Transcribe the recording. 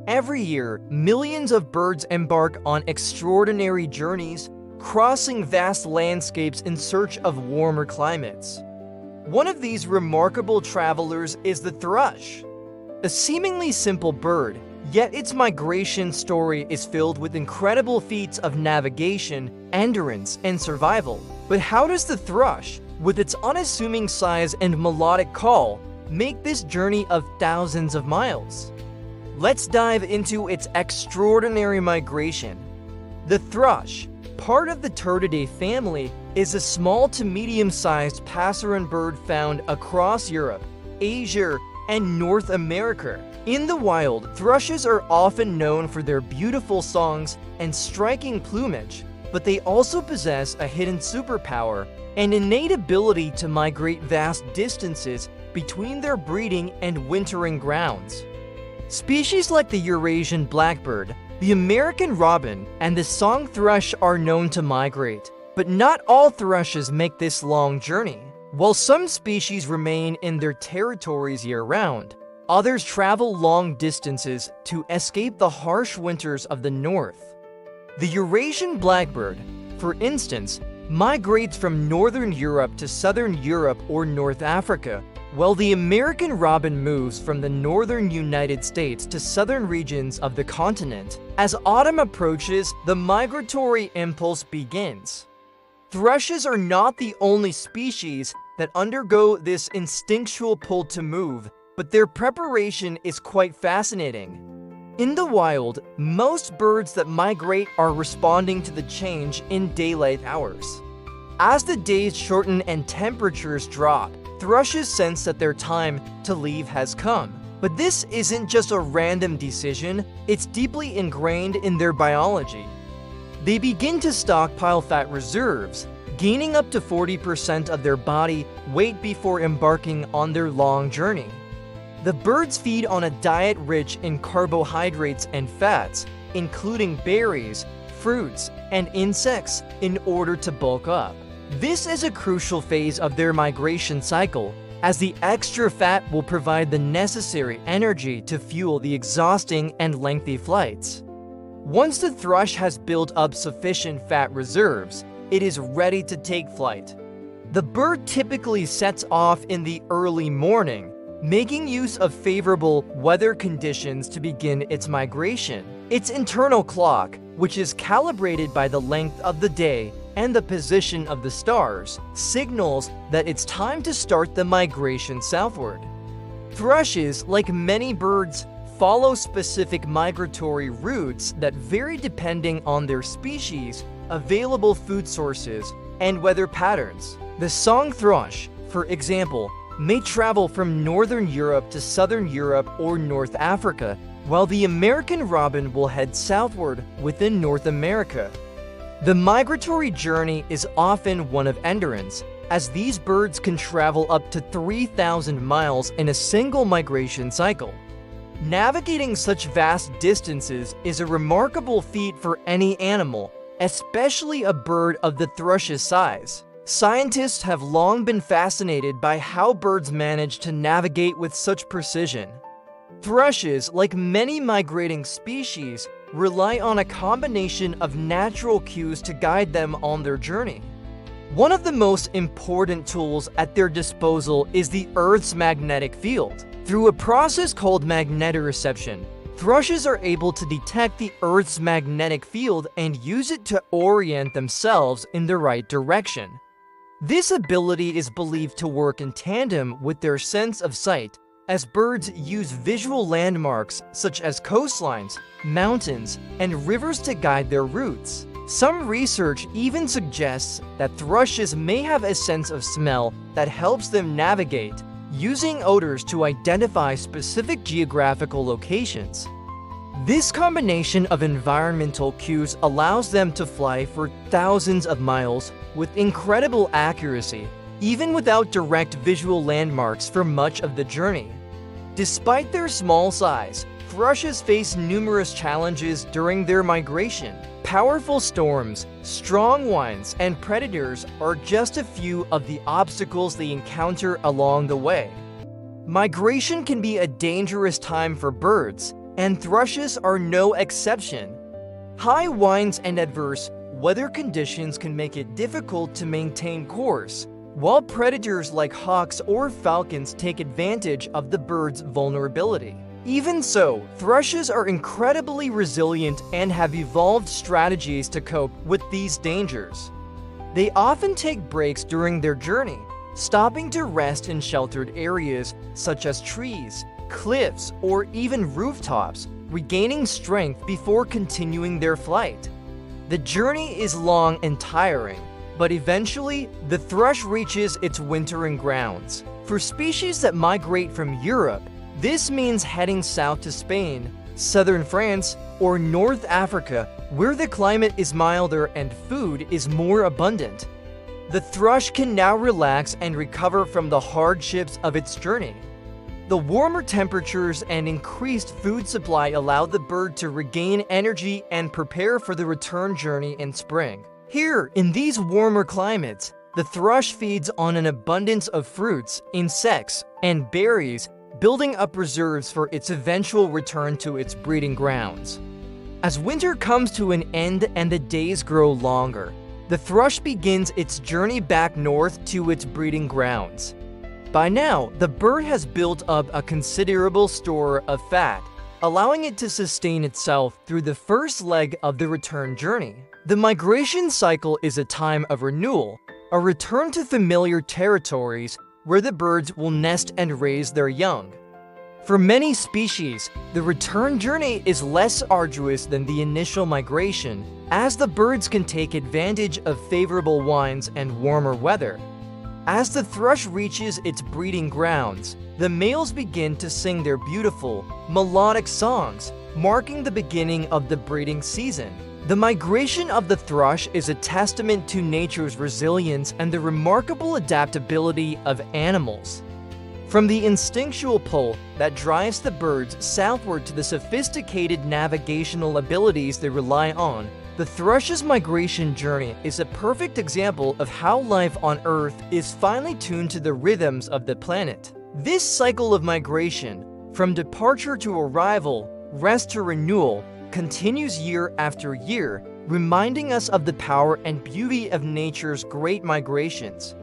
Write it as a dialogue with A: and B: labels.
A: Every year, millions of birds embark on extraordinary journeys, crossing vast landscapes in search of warmer climates. One of these remarkable travelers is the thrush. A seemingly simple bird, yet its migration story is filled with incredible feats of navigation, endurance, and survival. But how does the thrush, with its unassuming size and melodic call, make this journey of thousands of miles? Let's dive into its extraordinary migration. The thrush, part of the Turdidae family, is a small to medium-sized passerine bird found across Europe, Asia, and North America. In the wild, thrushes are often known for their beautiful songs and striking plumage, but they also possess a hidden superpower, an innate ability to migrate vast distances between their breeding and wintering grounds. Species like the Eurasian blackbird, the American robin, and the song thrush are known to migrate, but not all thrushes make this long journey. While some species remain in their territories year-round, others travel long distances to escape the harsh winters of the north. The Eurasian blackbird, for instance, migrates from northern Europe to southern Europe or North Africa, while the American robin moves from the northern United States to southern regions of the continent. As autumn approaches, the migratory impulse begins. Thrushes are not the only species that undergo this instinctual pull to move, but their preparation is quite fascinating. In the wild, most birds that migrate are responding to the change in daylight hours. As the days shorten and temperatures drop, thrushes sense that their time to leave has come. But this isn't just a random decision, it's deeply ingrained in their biology. They begin to stockpile fat reserves, gaining up to 40% of their body weight before embarking on their long journey. The birds feed on a diet rich in carbohydrates and fats, including berries, fruits, and insects, in order to bulk up. This is a crucial phase of their migration cycle, as the extra fat will provide the necessary energy to fuel the exhausting and lengthy flights. Once the thrush has built up sufficient fat reserves, it is ready to take flight. The bird typically sets off in the early morning, making use of favorable weather conditions to begin its migration. Its internal clock, which is calibrated by the length of the day and the position of the stars, signals that it's time to start the migration southward. Thrushes, like many birds, follow specific migratory routes that vary depending on their species, available food sources, and weather patterns. The song thrush, for example, may travel from northern Europe to southern Europe or North Africa, while the American robin will head southward within North America. The migratory journey is often one of endurance, as these birds can travel up to 3,000 miles in a single migration cycle. Navigating such vast distances is a remarkable feat for any animal, especially a bird of the thrush's size. Scientists have long been fascinated by how birds manage to navigate with such precision. Thrushes, like many migrating species, rely on a combination of natural cues to guide them on their journey. One of the most important tools at their disposal is the Earth's magnetic field. Through a process called magnetoreception, thrushes are able to detect the Earth's magnetic field and use it to orient themselves in the right direction. This ability is believed to work in tandem with their sense of sight, as birds use visual landmarks such as coastlines, mountains, and rivers to guide their routes. Some research even suggests that thrushes may have a sense of smell that helps them navigate, using odors to identify specific geographical locations. This combination of environmental cues allows them to fly for thousands of miles with incredible accuracy, even without direct visual landmarks for much of the journey. Despite their small size, thrushes face numerous challenges during their migration. Powerful storms, strong winds, and predators are just a few of the obstacles they encounter along the way. Migration can be a dangerous time for birds, and thrushes are no exception. High winds and adverse weather conditions can make it difficult to maintain course, while predators like hawks or falcons take advantage of the bird's vulnerability. Even so, thrushes are incredibly resilient and have evolved strategies to cope with these dangers. They often take breaks during their journey, stopping to rest in sheltered areas such as trees, cliffs, or even rooftops, regaining strength before continuing their flight. The journey is long and tiring, but eventually, the thrush reaches its wintering grounds. For species that migrate from Europe, this means heading south to Spain, southern France, or North Africa, where the climate is milder and food is more abundant. The thrush can now relax and recover from the hardships of its journey. The warmer temperatures and increased food supply allow the bird to regain energy and prepare for the return journey in spring. Here, in these warmer climates, the thrush feeds on an abundance of fruits, insects, and berries, building up reserves for its eventual return to its breeding grounds. As winter comes to an end and the days grow longer, the thrush begins its journey back north to its breeding grounds. By now, the bird has built up a considerable store of fat, allowing it to sustain itself through the first leg of the return journey. The migration cycle is a time of renewal, a return to familiar territories where the birds will nest and raise their young. For many species, the return journey is less arduous than the initial migration, as the birds can take advantage of favorable winds and warmer weather. As the thrush reaches its breeding grounds, the males begin to sing their beautiful, melodic songs, marking the beginning of the breeding season. The migration of the thrush is a testament to nature's resilience and the remarkable adaptability of animals. From the instinctual pull that drives the birds southward to the sophisticated navigational abilities they rely on, the thrush's migration journey is a perfect example of how life on Earth is finely tuned to the rhythms of the planet. This cycle of migration, from departure to arrival, rest to renewal, continues year after year, reminding us of the power and beauty of nature's great migrations.